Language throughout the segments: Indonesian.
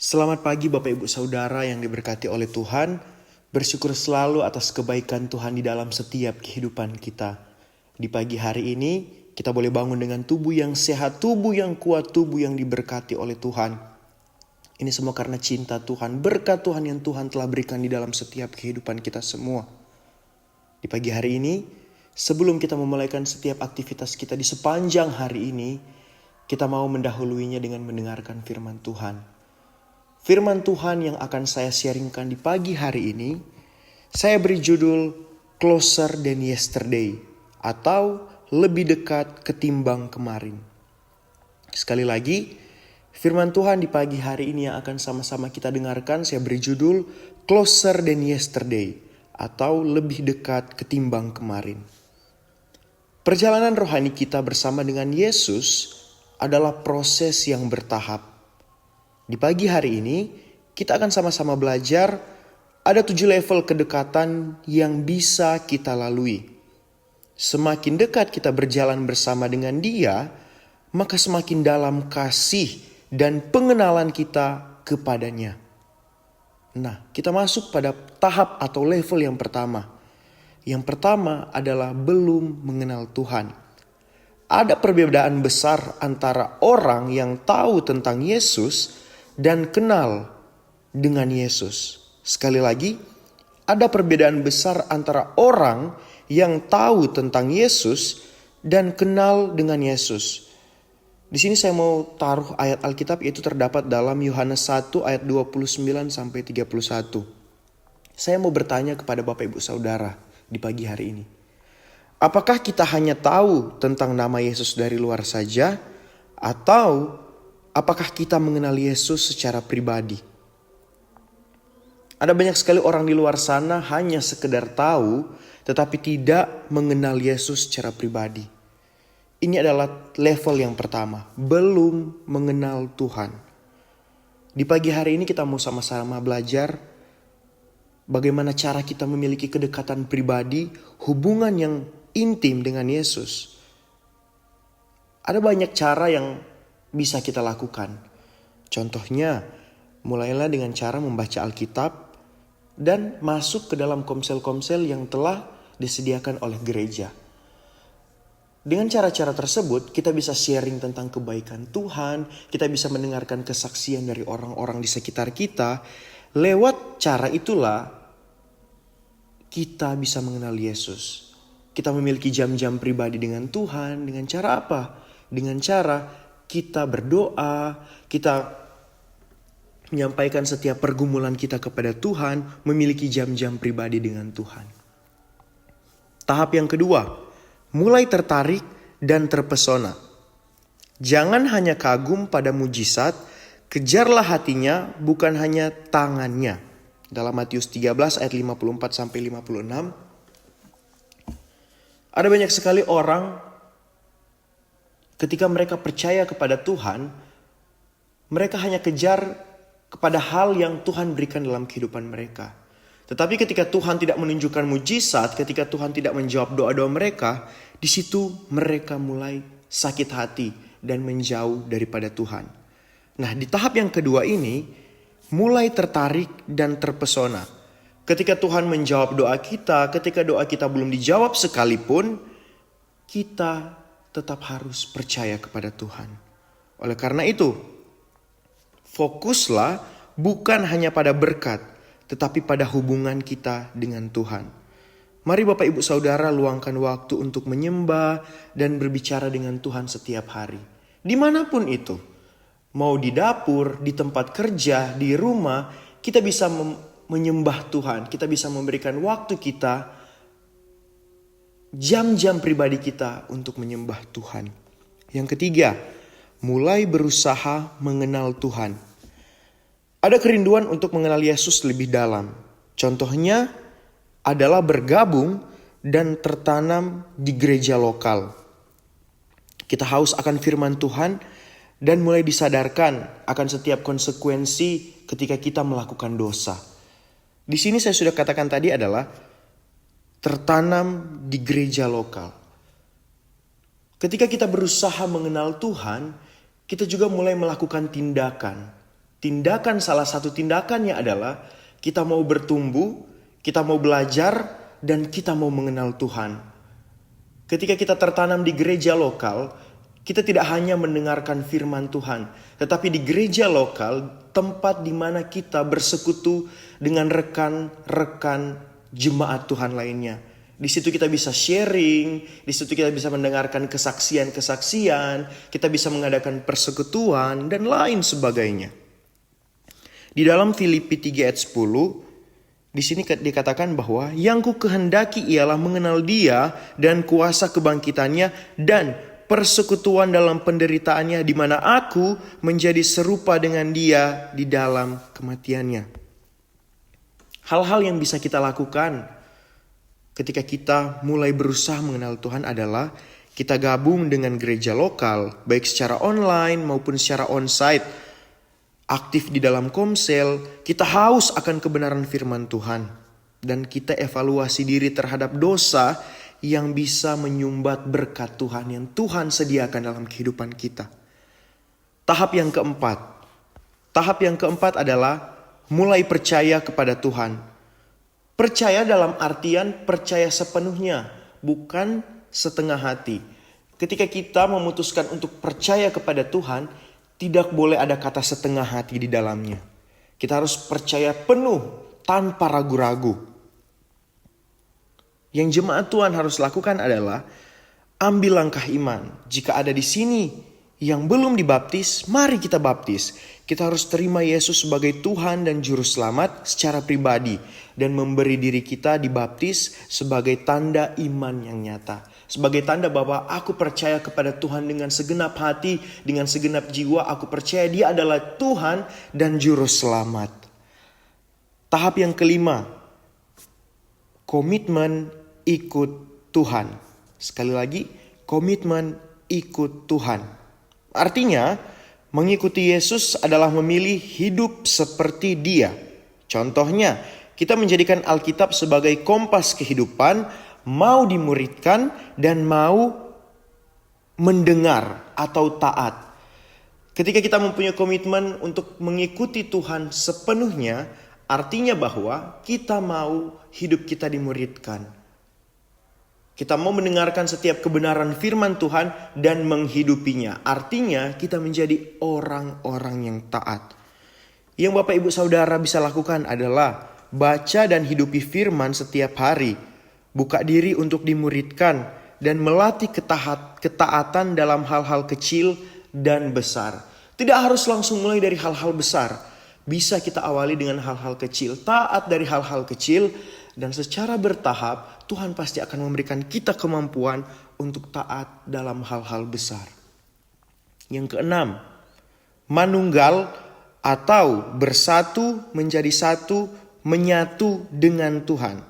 Selamat pagi Bapak Ibu Saudara yang diberkati oleh Tuhan. Bersyukur selalu atas kebaikan Tuhan di dalam setiap kehidupan kita. Di pagi hari ini kita boleh bangun dengan tubuh yang sehat, tubuh yang kuat, tubuh yang diberkati oleh Tuhan. Ini semua karena cinta Tuhan, berkat Tuhan yang Tuhan telah berikan di dalam setiap kehidupan kita semua. Di pagi hari ini, sebelum kita memulaikan setiap aktivitas kita di sepanjang hari ini, kita mau mendahuluinya dengan mendengarkan firman Tuhan. Firman Tuhan yang akan saya sharingkan di pagi hari ini, saya beri judul Closer Than Yesterday atau lebih dekat ketimbang kemarin. Sekali lagi, firman Tuhan di pagi hari ini yang akan sama-sama kita dengarkan, saya beri judul Closer Than Yesterday atau lebih dekat ketimbang kemarin. Perjalanan rohani kita bersama dengan Yesus adalah proses yang bertahap. Di pagi hari ini, kita akan sama-sama belajar ada 7 level kedekatan yang bisa kita lalui. Semakin dekat kita berjalan bersama dengan Dia, maka semakin dalam kasih dan pengenalan kita kepadanya. Nah, kita masuk pada tahap atau level yang pertama. Yang pertama adalah belum mengenal Tuhan. Ada perbedaan besar antara orang yang tahu tentang Yesus dan kenal dengan Yesus. Sekali lagi, ada perbedaan besar antara orang yang tahu tentang Yesus dan kenal dengan Yesus. Di sini saya mau taruh ayat Alkitab, yaitu terdapat dalam Yohanes 1 ayat 29 sampai 31. Saya mau bertanya kepada Bapak Ibu Saudara di pagi hari ini. Apakah kita hanya tahu tentang nama Yesus dari luar saja, atau apakah kita mengenal Yesus secara pribadi? Ada banyak sekali orang di luar sana hanya sekedar tahu tetapi tidak mengenal Yesus secara pribadi. Ini adalah level yang pertama, belum mengenal Tuhan. Di pagi hari ini kita mau sama-sama belajar bagaimana cara kita memiliki kedekatan pribadi, hubungan yang intim dengan Yesus. Ada banyak cara yang bisa kita lakukan. Contohnya, mulailah dengan cara membaca Alkitab dan masuk ke dalam komsel-komsel yang telah disediakan oleh gereja. Dengan cara-cara tersebut, kita bisa sharing tentang kebaikan Tuhan, kita bisa mendengarkan kesaksian dari orang-orang di sekitar kita. Lewat cara itulah, kita bisa mengenal Yesus. Kita memiliki jam-jam pribadi dengan Tuhan. Dengan cara apa? Dengan cara kita berdoa, kita menyampaikan setiap pergumulan kita kepada Tuhan, memiliki jam-jam pribadi dengan Tuhan. Tahap yang kedua, mulai tertarik dan terpesona. Jangan hanya kagum pada mujizat, kejarlah hatinya, bukan hanya tangannya. Dalam Matius 13 ayat 54 sampai 56. Ada banyak sekali orang ketika mereka percaya kepada Tuhan, mereka hanya kejar kepada hal yang Tuhan berikan dalam kehidupan mereka. Tetapi ketika Tuhan tidak menunjukkan mujizat, ketika Tuhan tidak menjawab doa-doa mereka, di situ mereka mulai sakit hati dan menjauh daripada Tuhan. Nah, di tahap yang kedua ini, mulai tertarik dan terpesona. Ketika Tuhan menjawab doa kita, ketika doa kita belum dijawab sekalipun, kita tetap harus percaya kepada Tuhan. Oleh karena itu, fokuslah bukan hanya pada berkat, tetapi pada hubungan kita dengan Tuhan. Mari Bapak Ibu Saudara luangkan waktu untuk menyembah dan berbicara dengan Tuhan setiap hari. Dimanapun itu, mau di dapur, di tempat kerja, di rumah, kita bisa menyembah Tuhan. Kita bisa memberikan waktu kita, jam-jam pribadi kita untuk menyembah Tuhan. Yang ketiga, mulai berusaha mengenal Tuhan. Ada kerinduan untuk mengenal Yesus lebih dalam. Contohnya adalah bergabung dan tertanam di gereja lokal. Kita haus akan firman Tuhan dan mulai disadarkan akan setiap konsekuensi ketika kita melakukan dosa. Di sini saya sudah katakan tadi adalah tertanam di gereja lokal. Ketika kita berusaha mengenal Tuhan, kita juga mulai melakukan tindakan. Salah satu tindakannya adalah kita mau bertumbuh, kita mau belajar, dan kita mau mengenal Tuhan. Ketika kita tertanam di gereja lokal, kita tidak hanya mendengarkan firman Tuhan, tetapi di gereja lokal, tempat di mana kita bersekutu dengan rekan-rekan jemaat Tuhan lainnya. Di situ kita bisa sharing, di situ kita bisa mendengarkan kesaksian-kesaksian, kita bisa mengadakan persekutuan, dan lain sebagainya. Di dalam Filipi 3 ayat 10, di sini dikatakan bahwa yang ku kehendaki ialah mengenal Dia dan kuasa kebangkitannya dan persekutuan dalam penderitaannya, di mana aku menjadi serupa dengan Dia di dalam kematiannya. Hal-hal yang bisa kita lakukan ketika kita mulai berusaha mengenal Tuhan adalah kita gabung dengan gereja lokal, baik secara online maupun secara onsite. Aktif di dalam komsel, kita haus akan kebenaran firman Tuhan. Dan kita evaluasi diri terhadap dosa yang bisa menyumbat berkat Tuhan yang Tuhan sediakan dalam kehidupan kita. Tahap yang keempat adalah mulai percaya kepada Tuhan. Percaya dalam artian percaya sepenuhnya, bukan setengah hati. Ketika kita memutuskan untuk percaya kepada Tuhan, tidak boleh ada kata setengah hati di dalamnya. Kita harus percaya penuh tanpa ragu-ragu. Yang jemaat Tuhan harus lakukan adalah ambil langkah iman. Jika ada di sini yang belum dibaptis, mari kita baptis. Kita harus terima Yesus sebagai Tuhan dan Juru Selamat secara pribadi. Dan memberi diri kita dibaptis sebagai tanda iman yang nyata. Sebagai tanda bahwa aku percaya kepada Tuhan dengan segenap hati, dengan segenap jiwa. Aku percaya Dia adalah Tuhan dan Juru Selamat. Tahap yang kelima, komitmen ikut Tuhan. Sekali lagi, komitmen ikut Tuhan. Artinya, mengikuti Yesus adalah memilih hidup seperti Dia. Contohnya, kita menjadikan Alkitab sebagai kompas kehidupan, mau dimuridkan dan mau mendengar atau taat. Ketika kita mempunyai komitmen untuk mengikuti Tuhan sepenuhnya, artinya bahwa kita mau hidup kita dimuridkan. Kita mau mendengarkan setiap kebenaran firman Tuhan dan menghidupinya. Artinya kita menjadi orang-orang yang taat. Yang Bapak Ibu Saudara bisa lakukan adalah baca dan hidupi firman setiap hari. Buka diri untuk dimuridkan dan melatih ketaatan dalam hal-hal kecil dan besar. Tidak harus langsung mulai dari hal-hal besar. Bisa kita awali dengan hal-hal kecil. Taat dari hal-hal kecil dan secara bertahap Tuhan pasti akan memberikan kita kemampuan untuk taat dalam hal-hal besar. Yang keenam, manunggal atau bersatu menjadi satu, menyatu dengan Tuhan.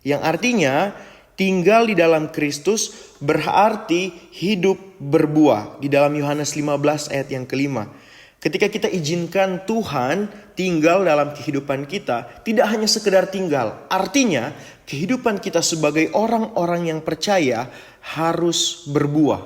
Yang artinya tinggal di dalam Kristus berarti hidup berbuah. Di dalam Yohanes 15 ayat yang kelima. Ketika kita izinkan Tuhan tinggal dalam kehidupan kita, tidak hanya sekedar tinggal. Artinya kehidupan kita sebagai orang-orang yang percaya harus berbuah.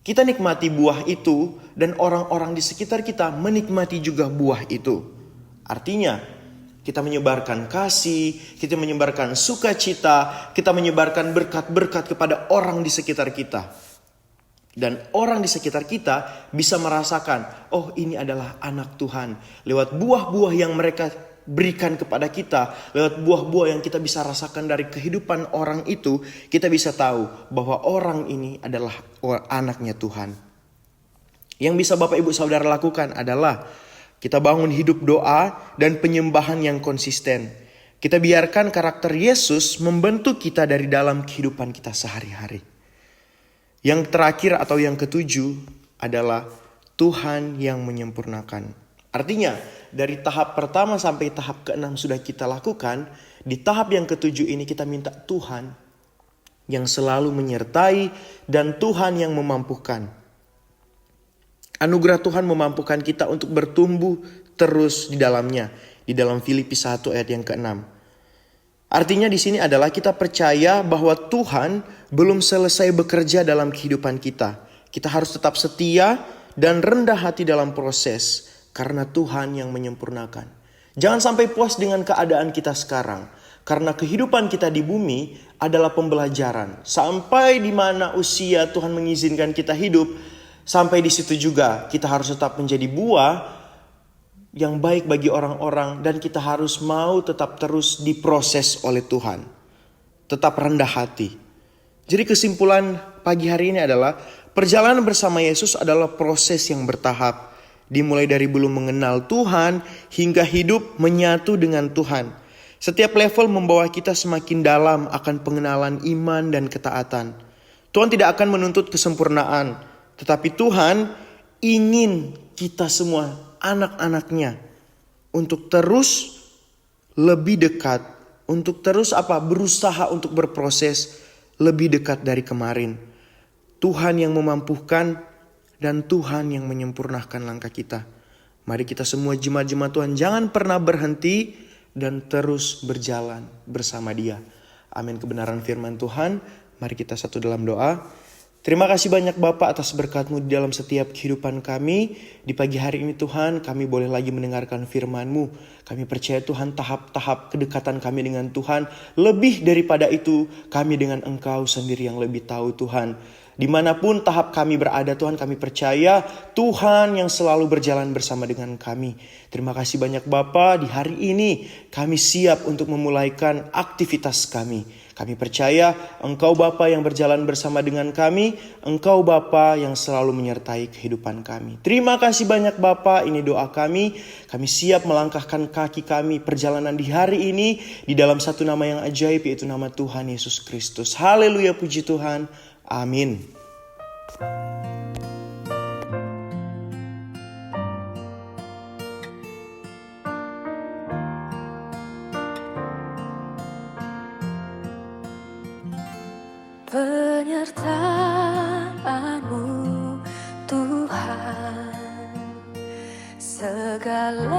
Kita nikmati buah itu dan orang-orang di sekitar kita menikmati juga buah itu. Artinya kita menyebarkan kasih, kita menyebarkan sukacita, kita menyebarkan berkat-berkat kepada orang di sekitar kita. Dan orang di sekitar kita bisa merasakan, oh ini adalah anak Tuhan. Lewat buah-buah yang mereka berikan kepada kita, lewat buah-buah yang kita bisa rasakan dari kehidupan orang itu, kita bisa tahu bahwa orang ini adalah anaknya Tuhan. Yang bisa Bapak Ibu Saudara lakukan adalah kita bangun hidup doa dan penyembahan yang konsisten. Kita biarkan karakter Yesus membentuk kita dari dalam kehidupan kita sehari-hari. Yang terakhir atau yang ketujuh adalah Tuhan yang menyempurnakan. Artinya dari tahap pertama sampai tahap keenam sudah kita lakukan. Di tahap yang ketujuh ini kita minta Tuhan yang selalu menyertai dan Tuhan yang memampukan. Anugerah Tuhan memampukan kita untuk bertumbuh terus di dalamnya. Di dalam Filipi 1 ayat yang ke-6. Artinya di sini adalah kita percaya bahwa Tuhan belum selesai bekerja dalam kehidupan kita. Kita harus tetap setia dan rendah hati dalam proses. karena Tuhan yang menyempurnakan. Jangan sampai puas dengan keadaan kita sekarang, karena kehidupan kita di bumi adalah pembelajaran. Sampai di mana usia Tuhan mengizinkan kita hidup, sampai di situ juga kita harus tetap menjadi buah yang baik bagi orang-orang, dan kita harus mau tetap terus diproses oleh Tuhan. Tetap rendah hati. Jadi kesimpulan pagi hari ini adalah perjalanan bersama Yesus adalah proses yang bertahap. Dimulai dari belum mengenal Tuhan hingga hidup menyatu dengan Tuhan. Setiap level membawa kita semakin dalam akan pengenalan iman dan ketaatan. Tuhan tidak akan menuntut kesempurnaan, tetapi Tuhan ingin kita semua anak-anaknya untuk terus lebih dekat, untuk terus berusaha untuk berproses lebih dekat dari kemarin. Tuhan yang memampukan dan Tuhan yang menyempurnakan langkah kita. Mari kita semua jemaat-jemaat Tuhan jangan pernah berhenti dan terus berjalan bersama Dia. Amin. Kebenaran firman Tuhan. Mari kita satu dalam doa. Terima kasih banyak Bapak atas berkat-Mu di dalam setiap kehidupan kami. Di pagi hari ini Tuhan, kami boleh lagi mendengarkan firman-Mu. Kami percaya Tuhan, tahap-tahap kedekatan kami dengan Tuhan. Lebih daripada itu, kami dengan Engkau sendiri yang lebih tahu Tuhan. Dimanapun tahap kami berada Tuhan, kami percaya Tuhan yang selalu berjalan bersama dengan kami. Terima kasih banyak Bapa, di hari ini kami siap untuk memulaikan aktivitas kami. Kami percaya Engkau Bapa yang berjalan bersama dengan kami, Engkau Bapa yang selalu menyertai kehidupan kami. Terima kasih banyak Bapa, ini doa kami. Kami siap melangkahkan kaki kami perjalanan di hari ini di dalam satu nama yang ajaib, yaitu nama Tuhan Yesus Kristus. Haleluya, puji Tuhan. Amin. Penyertaan-Mu Tuhan, segalanya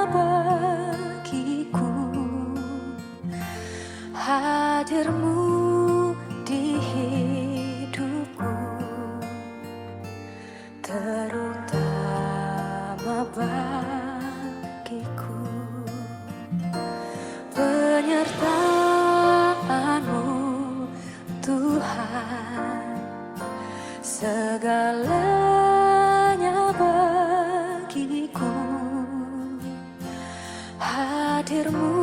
bagiku. Hadir-Mu di hidupku, terutama bagiku. Penyertaan-Mu Tuhan, segalanya bagiku. Hadir-Mu